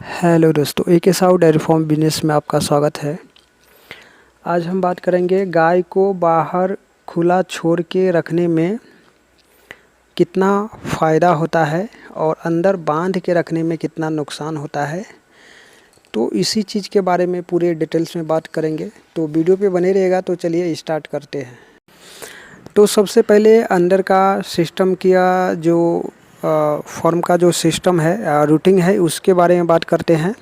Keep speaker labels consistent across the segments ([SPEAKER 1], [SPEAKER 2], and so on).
[SPEAKER 1] Hello दोस्तों, एक साउ डेयरी फार्म बिजनेस में आपका स्वागत है। आज हम बात करेंगे गाय को बाहर खुला छोड़ के रखने में कितना फ़ायदा होता है और अंदर बांध के रखने में कितना नुकसान होता है। तो इसी चीज़ के बारे में पूरे डिटेल्स में बात करेंगे, तो वीडियो पे बने रहेगा। तो चलिए स्टार्ट करते हैं। तो सबसे पहले अंदर का सिस्टम किया जो फार्म का जो सिस्टम है, रूटिंग है, उसके बारे में बात करते हैं।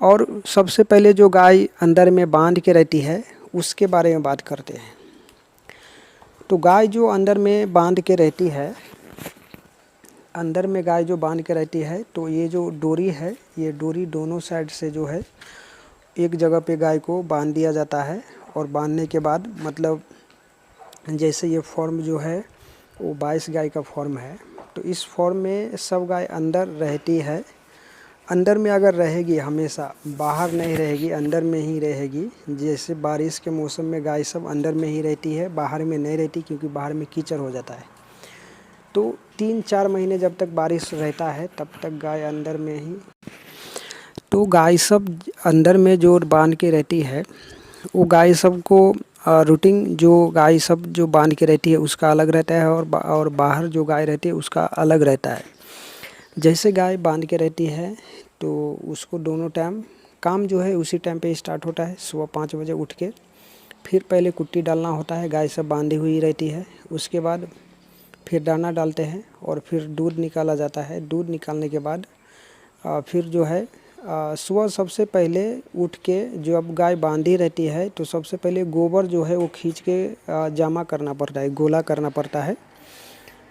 [SPEAKER 1] और सबसे पहले जो गाय अंदर में बांध के रहती है उसके बारे में बात करते हैं। तो गाय जो अंदर में बांध के रहती है, अंदर में गाय जो बांध के रहती है, तो ये जो डोरी है, ये डोरी दोनों साइड से जो है एक जगह पे गाय को बांध दिया जाता है। और बांधने के बाद मतलब जैसे ये फॉर्म जो है वो 22 गाय का फॉर्म है, तो इस फॉर्म में सब गाय अंदर रहती है। अंदर में अगर रहेगी, हमेशा बाहर नहीं रहेगी, अंदर में ही रहेगी। जैसे बारिश के मौसम में गाय सब अंदर में ही रहती है, बाहर में नहीं रहती, क्योंकि बाहर में कीचड़ हो जाता है। तो 3-4 महीने जब तक बारिश रहता है तब तक गाय अंदर में ही। तो गाय सब अंदर में जो बांध के रहती है, वो गाय सब को रूटिंग जो गाय सब जो बांध के रहती है उसका अलग रहता है, और बाहर जो गाय रहती है उसका अलग रहता है। जैसे गाय बांध के रहती है तो उसको दोनों टाइम काम जो है उसी टाइम पे स्टार्ट होता है। सुबह 5 बजे उठ के फिर पहले कुट्टी डालना होता है, गाय सब बांधी हुई रहती है। उसके बाद फिर दाना डालते हैं और फिर दूध निकाला जाता है। दूध निकालने के बाद फिर जो है सुबह सबसे पहले उठ के जब गाय बांधी रहती है तो सबसे पहले गोबर जो है वो खींच के जमा करना पड़ता है, गोला करना पड़ता है।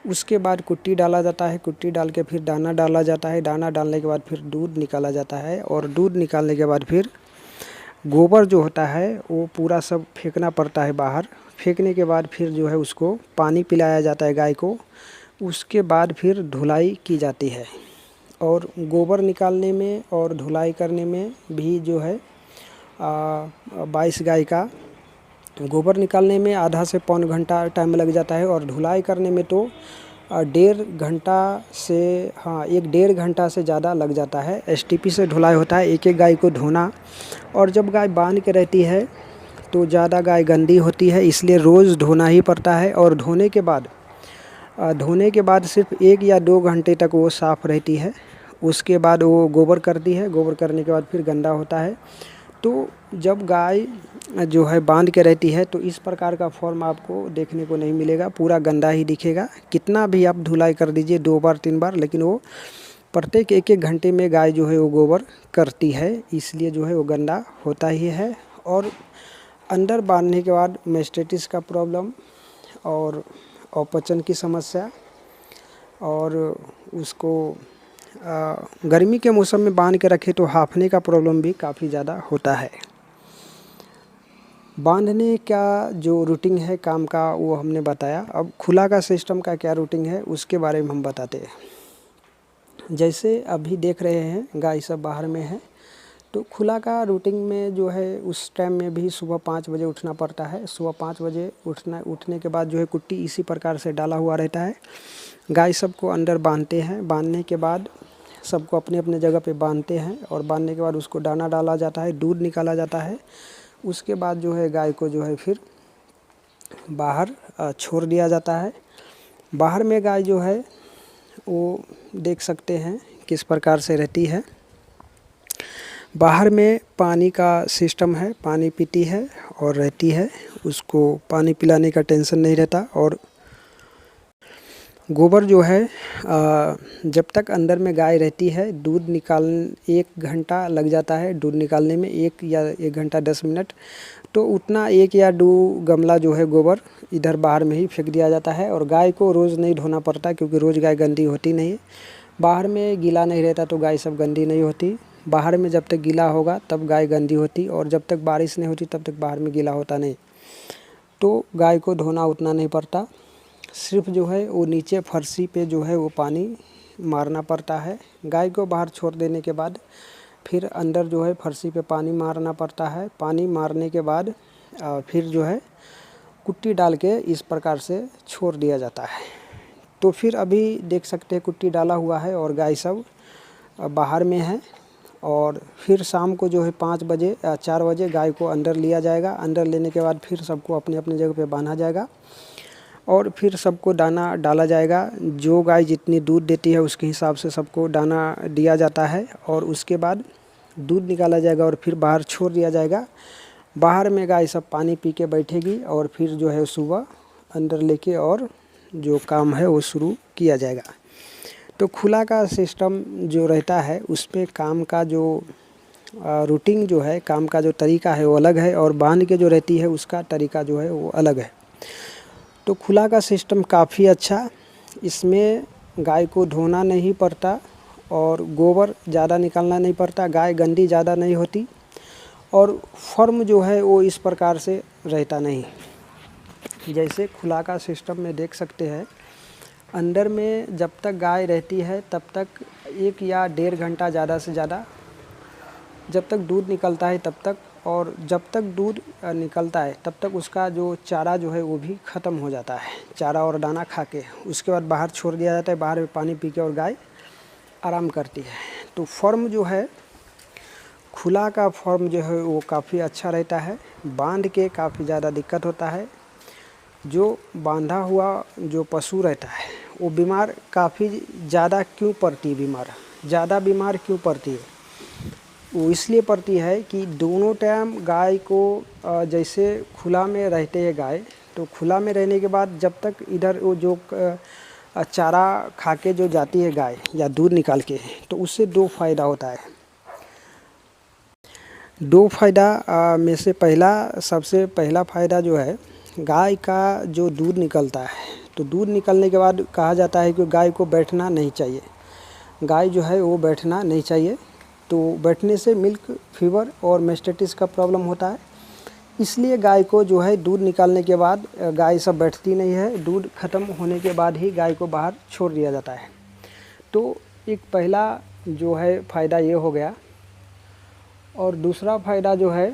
[SPEAKER 1] उसके बाद कुट्टी डाला जाता है, कुट्टी डाल के फिर दाना डाला जाता है, दाना डालने के बाद फिर दूध निकाला जाता है, और दूध निकालने के बाद फिर गोबर जो होता है वो पूरा सब फेंकना पड़ता है बाहर। फेंकने के बाद फिर जो है उसको पानी पिलाया जाता है गाय को। उसके बाद फिर धुलाई की जाती है। और गोबर निकालने में और धुलाई करने में भी जो है 22 गाय का गोबर निकालने में आधा से पौन घंटा टाइम लग जाता है, और धुलाई करने में तो 1.5 घंटा से 1.5 घंटा से ज़्यादा लग जाता है। एसटीपी से धुलाई होता है, एक एक गाय को धोना। और जब गाय बांध के रहती है तो ज़्यादा गाय गंदी होती है, इसलिए रोज़ धोना ही पड़ता है। और धोने के बाद सिर्फ 1 या 2 घंटे तक वो साफ़ रहती है। उसके बाद वो गोबर करती है, गोबर करने के बाद फिर गंदा होता है। तो जब गाय जो है बांध के रहती है तो इस प्रकार का फॉर्म आपको देखने को नहीं मिलेगा, पूरा गंदा ही दिखेगा। कितना भी आप धुलाई कर दीजिए 2 बार 3 बार, लेकिन वो प्रत्येक 1-1 घंटे में गाय जो है वो गोबर करती है, इसलिए जो है वो गंदा होता ही है। और अंदर बांधने के बाद मेस्टेटिस का प्रॉब्लम और अपचन की समस्या, और उसको गर्मी के मौसम में बांध के रखे तो हांफने का प्रॉब्लम भी काफ़ी ज़्यादा होता है। बांधने का जो रूटिंग है काम का वो हमने बताया। अब खुला का सिस्टम का क्या रूटिंग है उसके बारे में हम बताते हैं। जैसे अभी देख रहे हैं गाय सब बाहर में है, तो खुला का रूटिंग में जो है उस टाइम में भी सुबह 5 बजे उठना पड़ता है। सुबह 5 बजे उठने के बाद जो है कुट्टी इसी प्रकार से डाला हुआ रहता है। गाय सबको अंदर बांधते हैं, बांधने के बाद सबको अपने अपने जगह पे बांधते हैं, और बांधने के बाद उसको दाना डाला जाता है, दूध निकाला जाता है। उसके बाद जो है गाय को जो है फिर बाहर छोड़ दिया जाता है। बाहर में गाय जो है वो देख सकते हैं किस प्रकार से रहती है। बाहर में पानी का सिस्टम है, पानी पीती है और रहती है, उसको पानी पिलाने का टेंशन नहीं रहता। और गोबर जो है जब तक अंदर में गाय रहती है, दूध निकाल 1 घंटा लग जाता है दूध निकालने में, 1 या 1 घंटा 10 मिनट। तो उतना 1 या 2 गमला जो है गोबर इधर बाहर में ही फेंक दिया जाता है। और गाय को रोज़ नहीं धोना पड़ता, क्योंकि रोज़ गाय गंदी होती नहीं है। बाहर में गीला नहीं रहता तो गाय सब गंदी नहीं होती। बाहर में जब तक गीला होगा तब गाय गंदी होती, और जब तक बारिश नहीं होती तब तक बाहर में गीला होता नहीं। तो गाय को धोना उतना नहीं पड़ता, सिर्फ जो है वो नीचे फर्शी पे जो है वो पानी मारना पड़ता है। गाय को बाहर छोड़ देने के बाद फिर अंदर जो है फर्शी पे पानी मारना पड़ता है। पानी मारने के बाद फिर जो है कुट्टी डाल के इस प्रकार से छोड़ दिया जाता है। तो फिर अभी देख सकते हैं कुट्टी डाला हुआ है और गाय सब बाहर में है। और फिर शाम को जो है 5 बजे 4 बजे गाय को अंदर लिया जाएगा। अंदर लेने के बाद फिर सबको अपनी अपनी जगह पे बांधा जाएगा और फिर सबको दाना डाला जाएगा। जो गाय जितनी दूध देती है उसके हिसाब से सबको दाना दिया जाता है और उसके बाद दूध निकाला जाएगा और फिर बाहर छोड़ दिया जाएगा। बाहर में गाय सब पानी पी के बैठेगी और फिर जो है सुबह अंदर लेके और जो काम है वो शुरू किया जाएगा। तो खुला का सिस्टम जो रहता है उस पे काम का जो रूटीन जो है, काम का जो तरीका है वो अलग है और बांध के जो रहती है उसका तरीका जो है वो अलग है। तो खुला का सिस्टम काफ़ी अच्छा, इसमें गाय को धोना नहीं पड़ता और गोबर ज़्यादा निकालना नहीं पड़ता, गाय गंदी ज़्यादा नहीं होती और फर्म जो है वो इस प्रकार से रहता नहीं। जैसे खुला का सिस्टम में देख सकते हैं, अंदर में जब तक गाय रहती है तब तक 1 या 1.5 घंटा ज़्यादा से ज़्यादा, जब तक दूध निकलता है तब तक, और जब तक दूध निकलता है तब तक उसका जो चारा जो है वो भी ख़त्म हो जाता है, चारा और दाना खा के। उसके बाद बाहर छोड़ दिया जाता है, बाहर में पानी पी के और गाय आराम करती है। तो फॉर्म जो है, खुला का फॉर्म जो है वो काफ़ी अच्छा रहता है। बांध के काफ़ी ज़्यादा दिक्कत होता है। जो बांधा हुआ जो पशु रहता है वो बीमार काफ़ी ज़्यादा क्यों पड़ती है, ज़्यादा बीमार क्यों पड़ती है? वो इसलिए पड़ती है कि दोनों टाइम गाय को जैसे खुला में रहते हैं गाय, तो खुला में रहने के बाद जब तक इधर वो जो चारा खा के जो जाती है गाय या दूध निकाल के, तो उससे 2 फ़ायदा होता है। 2 फ़ायदा में से सबसे पहला फ़ायदा जो है, गाय का जो दूध निकलता है, तो दूध निकलने के बाद कहा जाता है कि गाय को बैठना नहीं चाहिए। गाय जो है वो बैठना नहीं चाहिए, तो बैठने से मिल्क फीवर और मेस्टेटिस का प्रॉब्लम होता है। इसलिए गाय को जो है दूध निकालने के बाद गाय सब बैठती नहीं है, दूध ख़त्म होने के बाद ही गाय को बाहर छोड़ दिया जाता है। तो एक पहला जो है फ़ायदा ये हो गया। और दूसरा फ़ायदा जो है,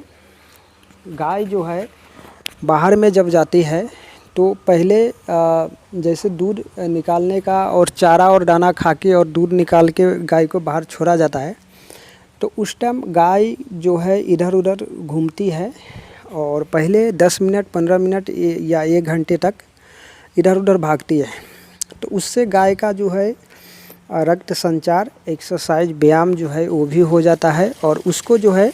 [SPEAKER 1] गाय जो है बाहर में जब जाती है तो पहले जैसे दूध निकालने का और चारा और दाना खा के और दूध निकाल के गाय को बाहर छोड़ा जाता है, तो उस टाइम गाय जो है इधर उधर घूमती है और पहले 10 मिनट 15 मिनट या 1 घंटे तक इधर उधर भागती है। तो उससे गाय का जो है रक्त संचार, एक्सरसाइज, व्यायाम जो है वो भी हो जाता है और उसको जो है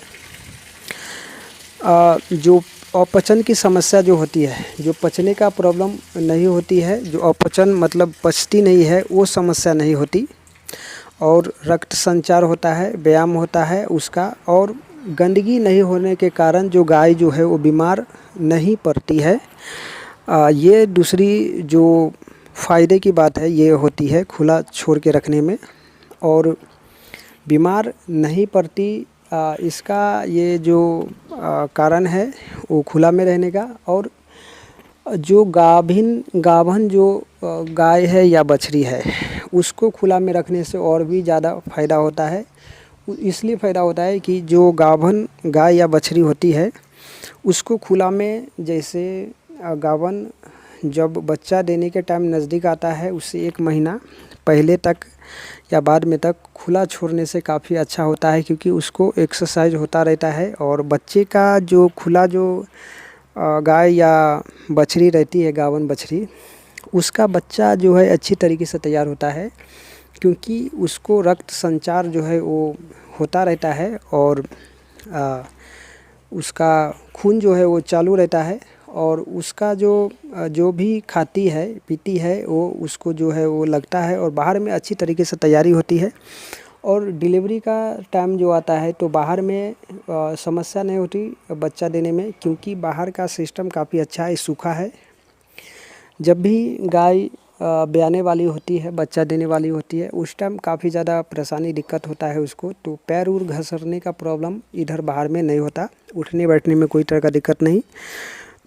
[SPEAKER 1] जो अपचन की समस्या जो होती है, जो पचने का प्रॉब्लम नहीं होती है, जो अपचन मतलब पचती नहीं है, वो समस्या नहीं होती और रक्त संचार होता है, व्यायाम होता है उसका, और गंदगी नहीं होने के कारण जो गाय जो है वो बीमार नहीं पड़ती है। ये दूसरी जो फ़ायदे की बात है ये होती है खुला छोड़ के रखने में, और बीमार नहीं पड़ती। इसका ये जो कारण है वो खुला में रहने का। और जो गाभन जो गाय है या बछड़ी है उसको खुला में रखने से और भी ज़्यादा फ़ायदा होता है। इसलिए फ़ायदा होता है कि जो गाभन गाय या बछड़ी होती है उसको खुला में, जैसे गाभन जब बच्चा देने के टाइम नज़दीक आता है उससे 1 महीना पहले तक या बाद में तक खुला छोड़ने से काफ़ी अच्छा होता है, क्योंकि उसको एक्सरसाइज होता रहता है और बच्चे का जो खुला जो गाय या बछड़ी रहती है, गाभन बछड़ी, उसका बच्चा जो है अच्छी तरीके से तैयार होता है, क्योंकि उसको रक्त संचार जो है वो होता रहता है और उसका खून जो है वो चालू रहता है और उसका जो भी खाती है पीती है वो उसको जो है वो लगता है और बाहर में अच्छी तरीके से तैयारी होती है। और डिलीवरी का टाइम जो आता है तो बाहर में समस्या नहीं होती बच्चा देने में, क्योंकि बाहर का सिस्टम काफ़ी अच्छा है, सूखा है। जब भी गाय ब्याने वाली होती है, बच्चा देने वाली होती है, उस टाइम काफ़ी ज़्यादा परेशानी दिक्कत होता है उसको, तो पैर उर घसरने का प्रॉब्लम इधर बाहर में नहीं होता, उठने बैठने में कोई तरह का दिक्कत नहीं।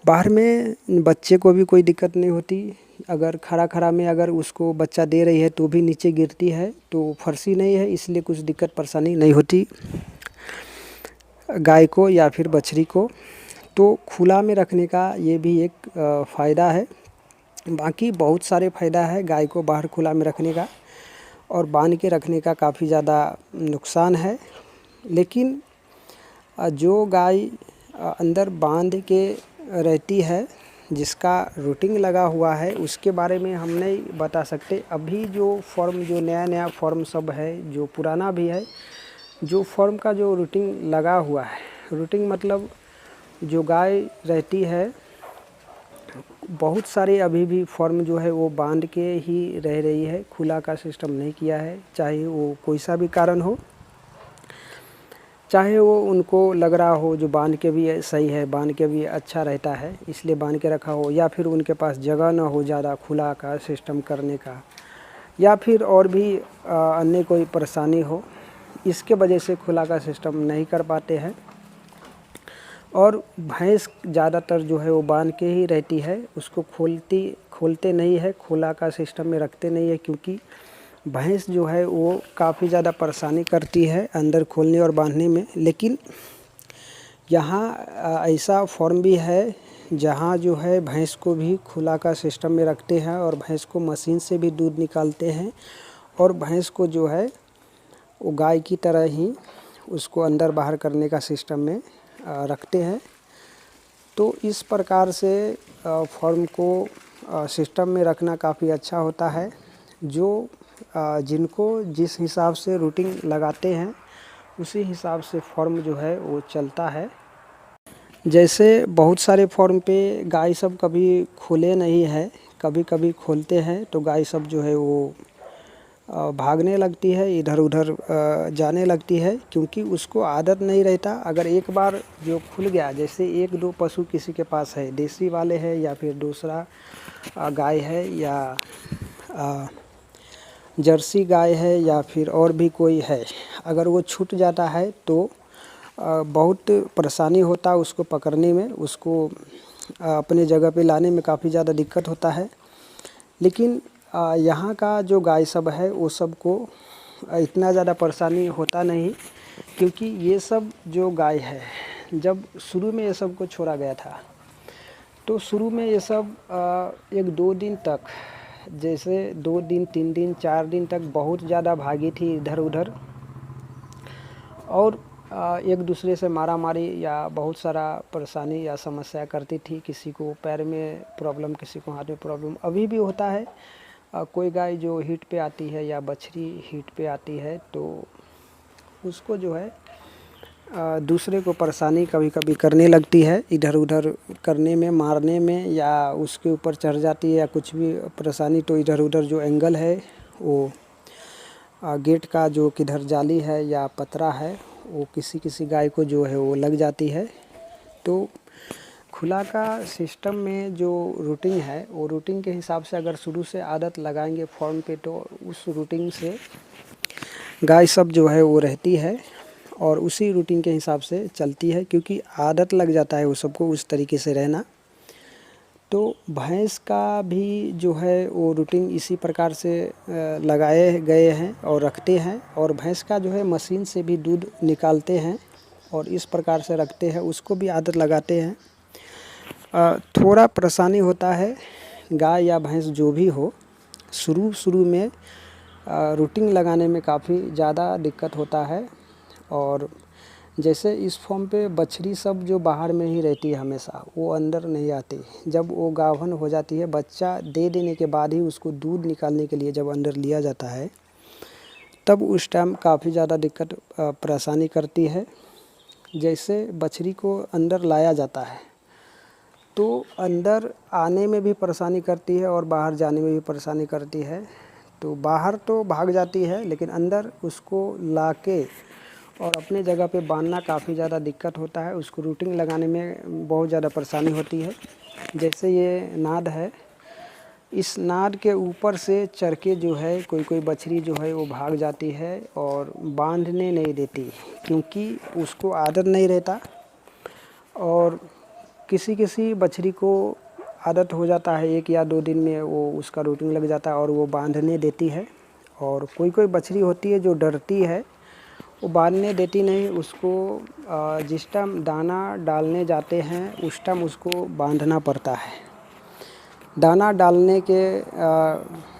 [SPEAKER 1] बाहर में बच्चे को भी कोई दिक्कत नहीं होती। अगर खड़ा में अगर उसको बच्चा दे रही है तो भी नीचे गिरती है, तो फर्शी नहीं है, इसलिए कुछ दिक्कत परेशानी नहीं होती गाय को या फिर बछड़ी को। तो खुला में रखने का ये भी एक फ़ायदा है। बाकी बहुत सारे फ़ायदा है गाय को बाहर खुला में रखने का, और बांध के रखने का काफ़ी ज़्यादा नुकसान है। लेकिन जो गाय अंदर बांध के रहती है, जिसका रूटिंग लगा हुआ है, उसके बारे में हम नहीं बता सकते। अभी जो फॉर्म, जो नया नया फॉर्म सब है, जो पुराना भी है, जो फॉर्म का जो रूटिंग लगा हुआ है, रूटिंग मतलब जो गाय रहती है, बहुत सारे अभी भी फॉर्म जो है वो बांध के ही रह रही है, खुला का सिस्टम नहीं किया है। चाहे वो कोई सा भी कारण हो, चाहे वो उनको लग रहा हो जो बांध के भी सही है, बांध के भी अच्छा रहता है इसलिए बांध के रखा हो, या फिर उनके पास जगह ना हो ज़्यादा खुला का सिस्टम करने का, या फिर और भी अन्य कोई परेशानी हो, इसके वजह से खुला का सिस्टम नहीं कर पाते हैं। और भैंस ज़्यादातर जो है वो बांध के ही रहती है, उसको खोलते नहीं है, खुला का सिस्टम में रखते नहीं है, क्योंकि भैंस जो है वो काफ़ी ज़्यादा परेशानी करती है अंदर खोलने और बांधने में। लेकिन यहाँ ऐसा फॉर्म भी है जहाँ जो है भैंस को भी खुला का सिस्टम में रखते हैं और भैंस को मशीन से भी दूध निकालते हैं, और भैंस को जो है वो गाय की तरह ही उसको अंदर बाहर करने का सिस्टम में रखते हैं। तो इस प्रकार से फॉर्म को सिस्टम में रखना काफ़ी अच्छा होता है। जो जिनको जिस हिसाब से रूटिंग लगाते हैं उसी हिसाब से फॉर्म जो है वो चलता है। जैसे बहुत सारे फॉर्म पे गाय सब कभी खुले नहीं है, कभी कभी खोलते हैं तो गाय सब जो है वो भागने लगती है, इधर उधर जाने लगती है, क्योंकि उसको आदत नहीं रहता। अगर एक बार जो खुल गया, जैसे एक दो पशु किसी के पास है, देसी वाले है या फिर दूसरा गाय है, या जर्सी गाय है, या फिर और भी कोई है, अगर वो छूट जाता है तो बहुत परेशानी होता है उसको पकड़ने में, उसको अपने जगह पे लाने में काफ़ी ज़्यादा दिक्कत होता है। लेकिन यहाँ का जो गाय सब है वो सब को इतना ज़्यादा परेशानी होता नहीं, क्योंकि ये सब जो गाय है, जब शुरू में ये सब को छोड़ा गया था तो शुरू में ये सब एक दो दिन तक, जैसे 2 दिन 3 दिन 4 दिन तक बहुत ज़्यादा भागी थी इधर उधर, और एक दूसरे से मारा मारी या बहुत सारा परेशानी या समस्या करती थी। किसी को पैर में प्रॉब्लम, किसी को हाथ में प्रॉब्लम अभी भी होता है। कोई गाय जो हीट पे आती है या बछड़ी हीट पे आती है तो उसको जो है दूसरे को परेशानी कभी कभी करने लगती है, इधर उधर करने में, मारने में, या उसके ऊपर चढ़ जाती है या कुछ भी परेशानी। तो इधर उधर जो एंगल है वो गेट का जो किधर जाली है या पतरा है वो किसी किसी गाय को जो है वो लग जाती है। तो खुला का सिस्टम में जो रूटिंग है वो रूटिंग के हिसाब से अगर शुरू से आदत लगाएंगे फॉर्म पे तो उस रूटिंग से गाय सब जो है वो रहती है और उसी रूटिंग के हिसाब से चलती है, क्योंकि आदत लग जाता है वो सबको उस तरीके से रहना। तो भैंस का भी जो है वो रूटीन इसी प्रकार से लगाए गए हैं और रखते हैं, और भैंस का जो है मशीन से भी दूध निकालते हैं और इस प्रकार से रखते हैं, उसको भी आदत लगाते हैं। थोड़ा परेशानी होता है, गाय या भैंस जो भी हो, शुरू में रूटीन लगाने में काफ़ी ज़्यादा दिक्कत होता है। और जैसे इस फॉर्म पे बछड़ी सब जो बाहर में ही रहती है हमेशा, वो अंदर नहीं आती। जब वो गाभिन हो जाती है, बच्चा दे देने के बाद ही उसको दूध निकालने के लिए जब अंदर लिया जाता है, तब उस टाइम काफ़ी ज़्यादा दिक्कत परेशानी करती है। जैसे बछड़ी को अंदर लाया जाता है तो अंदर आने में भी परेशानी करती है और बाहर जाने में भी परेशानी करती है। तो बाहर तो भाग जाती है, लेकिन अंदर उसको लाके और अपने जगह पे बांधना काफ़ी ज़्यादा दिक्कत होता है। उसको रूटिंग लगाने में बहुत ज़्यादा परेशानी होती है। जैसे ये नाद है, इस नाद के ऊपर से चढ़ के जो है कोई बछड़ी जो है वो भाग जाती है और बांधने नहीं देती, क्योंकि उसको आदत नहीं रहता। और किसी बछड़ी को आदत हो जाता है, 1 या 2 दिन में वो उसका रूटिंग लग जाता है और वो बांधने देती है। और कोई बछड़ी होती है जो डरती है, वो बांधने देती नहीं। उसको जिस टाइम दाना डालने जाते हैं उस टाइम उसको बांधना पड़ता है। दाना डालने के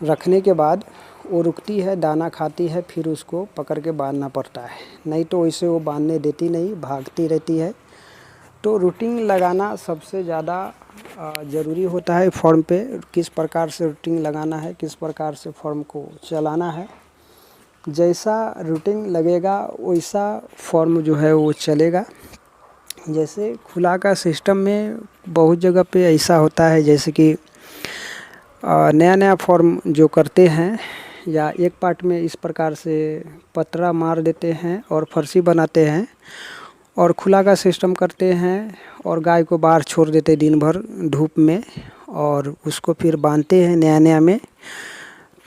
[SPEAKER 1] रखने के बाद वो रुकती है, दाना खाती है, फिर उसको पकड़ के बांधना पड़ता है, नहीं तो वैसे वो बांधने देती नहीं, भागती रहती है। तो रूटीन लगाना सबसे ज़्यादा ज़रूरी होता है फॉर्म पे। किस प्रकार से रूटीन लगाना है, किस प्रकार से फॉर्म को चलाना है, जैसा रूटीन लगेगा वैसा फॉर्म जो है वो चलेगा। जैसे खुला का सिस्टम में बहुत जगह पे ऐसा होता है, जैसे कि नया नया फॉर्म जो करते हैं या एक पार्ट में इस प्रकार से पतरा मार देते हैं और फर्शी बनाते हैं और खुला का सिस्टम करते हैं और गाय को बाहर छोड़ देते दिन भर धूप में और उसको फिर बांधते हैं नया नया में,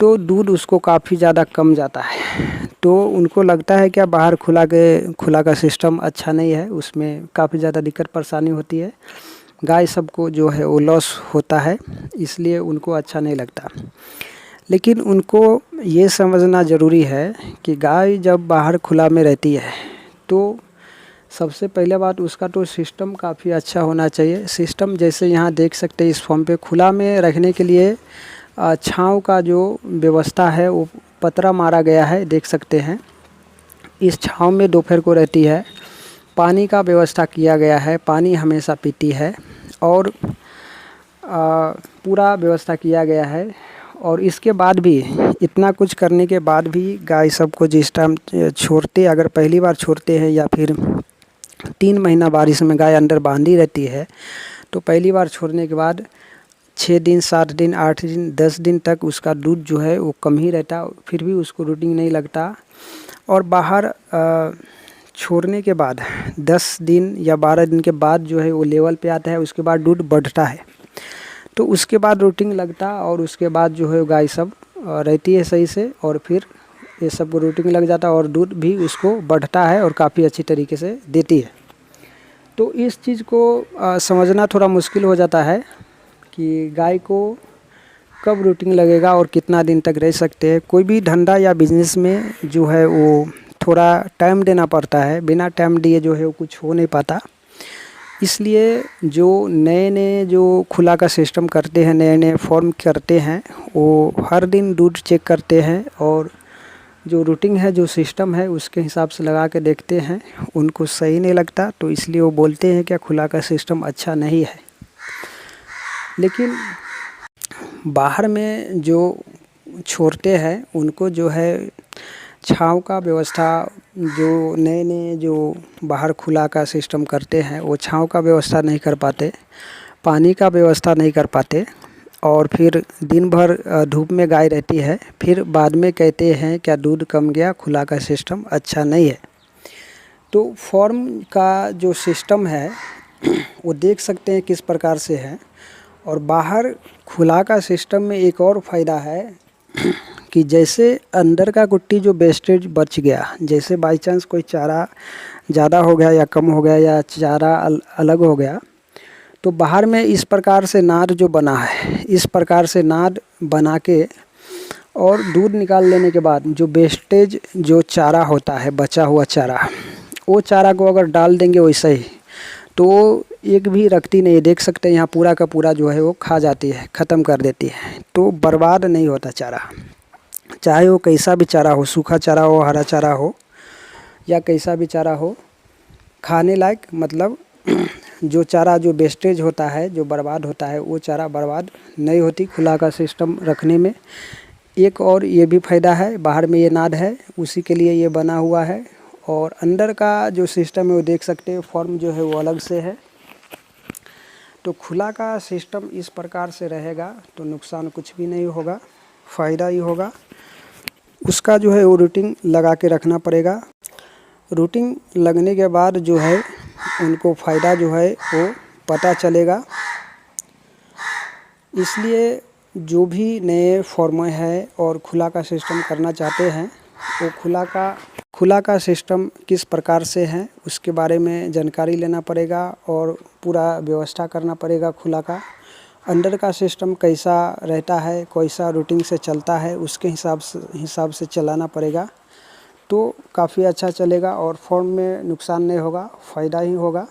[SPEAKER 1] तो दूध उसको काफ़ी ज़्यादा कम जाता है। तो उनको लगता है क्या बाहर खुला का सिस्टम अच्छा नहीं है, उसमें काफ़ी ज़्यादा दिक्कत परेशानी होती है, गाय सबको जो है वो लॉस होता है, इसलिए उनको अच्छा नहीं लगता। लेकिन उनको ये समझना ज़रूरी है कि गाय जब बाहर खुला में रहती है तो सबसे पहले बात उसका तो सिस्टम काफ़ी अच्छा होना चाहिए। सिस्टम जैसे यहाँ देख सकते हैं इस फॉर्म पे खुला में रखने के लिए छांव का जो व्यवस्था है वो पतरा मारा गया है, देख सकते हैं। इस छांव में दोपहर को रहती है, पानी का व्यवस्था किया गया है, पानी हमेशा पीती है और पूरा व्यवस्था किया गया है। और इसके बाद भी इतना कुछ करने के बाद भी गाय सबको जिस टाइम छोड़ते, अगर पहली बार छोड़ते हैं या फिर 3 महीना बारिश में गाय अंदर बांधी रहती है, तो पहली बार छोड़ने के बाद 6 दिन, 7 दिन, 8 दिन, 10 दिन तक उसका दूध जो है वो कम ही रहता, फिर भी उसको रूटीन नहीं लगता। और बाहर छोड़ने के बाद 10 दिन या 12 दिन के बाद जो है वो लेवल पे आता है, उसके बाद दूध बढ़ता है, तो उसके बाद रूटीन लगता और उसके बाद जो है गाय सब रहती है सही से और फिर ये सब रूटीन लग जाता और दूध भी उसको बढ़ता है और काफ़ी अच्छी तरीके से देती है। तो इस चीज़ को समझना थोड़ा मुश्किल हो जाता है कि गाय को कब रूटीन लगेगा और कितना दिन तक रह सकते हैं। कोई भी धंधा या बिजनेस में जो है वो थोड़ा टाइम देना पड़ता है, बिना टाइम दिए जो है वो कुछ हो नहीं पाता। इसलिए जो नए नए जो खुला का सिस्टम करते हैं, नए नए फॉर्म करते हैं, वो हर दिन दूध चेक करते हैं और जो रूटीन है, जो सिस्टम है, उसके हिसाब से लगा के देखते हैं, उनको सही नहीं लगता तो इसलिए वो बोलते हैं कि खुला का सिस्टम अच्छा नहीं है। लेकिन बाहर में जो छोड़ते हैं उनको जो है छांव का व्यवस्था, जो नए नए जो बाहर खुला का सिस्टम करते हैं वो छांव का व्यवस्था नहीं कर पाते, पानी का व्यवस्था नहीं कर पाते और फिर दिन भर धूप में गाय रहती है, फिर बाद में कहते हैं क्या दूध कम गया, खुला का सिस्टम अच्छा नहीं है। तो फॉर्म का जो सिस्टम है वो देख सकते हैं किस प्रकार से है। और बाहर खुला का सिस्टम में एक और फ़ायदा है कि जैसे अंदर का कुट्टी जो वेस्टेज बच गया, जैसे बाई चांस कोई चारा ज़्यादा हो गया या कम हो गया या चारा अलग हो गया, तो बाहर में इस प्रकार से नाद जो बना है, इस प्रकार से नाद बना के और दूध निकाल लेने के बाद जो वेस्टेज जो चारा होता है, बचा हुआ चारा, वो चारा को अगर डाल देंगे वैसे ही तो एक भी रखती नहीं, देख सकते हैं यहाँ पूरा का पूरा जो है वो खा जाती है, ख़त्म कर देती है। तो बर्बाद नहीं होता चारा, चाहे वो कैसा भी चारा हो, सूखा चारा हो, हरा चारा हो या कैसा भी चारा हो, खाने लायक, मतलब जो चारा जो वेस्टेज होता है, जो बर्बाद होता है, वो चारा बर्बाद नहीं होती खुला का सिस्टम रखने में। एक और ये भी फ़ायदा है, बाहर में ये नाद है उसी के लिए ये बना हुआ है और अंदर का जो सिस्टम है वो देख सकते हैं, फॉर्म जो है वो अलग से है। तो खुला का सिस्टम इस प्रकार से रहेगा तो नुकसान कुछ भी नहीं होगा, फ़ायदा ही होगा। उसका जो है वो रूटीन लगा के रखना पड़ेगा। रूटीन लगने के बाद जो है उनको फ़ायदा जो है वो पता चलेगा। इसलिए जो भी नए फॉर्म है और खुला का सिस्टम करना चाहते हैं, वो खुला का सिस्टम किस प्रकार से है उसके बारे में जानकारी लेना पड़ेगा और पूरा व्यवस्था करना पड़ेगा। खुला का अंदर का सिस्टम कैसा रहता है, कैसा रूटीन से चलता है, उसके हिसाब से चलाना पड़ेगा, तो काफ़ी अच्छा चलेगा और फॉर्म में नुकसान नहीं होगा, फ़ायदा ही होगा।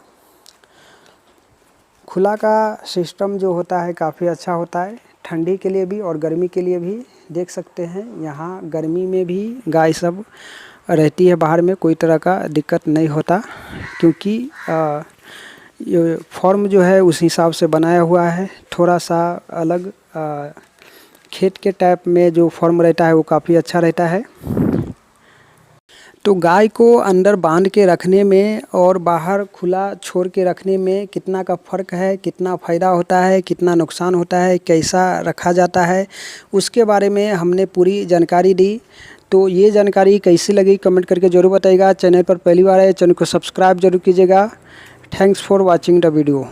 [SPEAKER 1] खुला का सिस्टम जो होता है काफ़ी अच्छा होता है। ठंडी के लिए भी और गर्मी के लिए भी। देख सकते हैं यहाँ गर्मी में भी गाय सब रहती है बाहर में, कोई तरह का दिक्कत नहीं होता, क्योंकि ये फॉर्म जो है उस हिसाब से बनाया हुआ है। थोड़ा सा अलग खेत के टाइप में जो फॉर्म रहता है वो काफ़ी अच्छा रहता है। तो गाय को अंदर बांध के रखने में और बाहर खुला छोड़ के रखने में कितना का फ़र्क है, कितना फ़ायदा होता है, कितना नुकसान होता है, कैसा रखा जाता है, उसके बारे में हमने पूरी जानकारी दी। तो ये जानकारी कैसी लगी कमेंट करके ज़रूर बताइएगा। चैनल पर पहली बार है, चैनल को सब्सक्राइब जरूर कीजिएगा। Thanks for watching the video.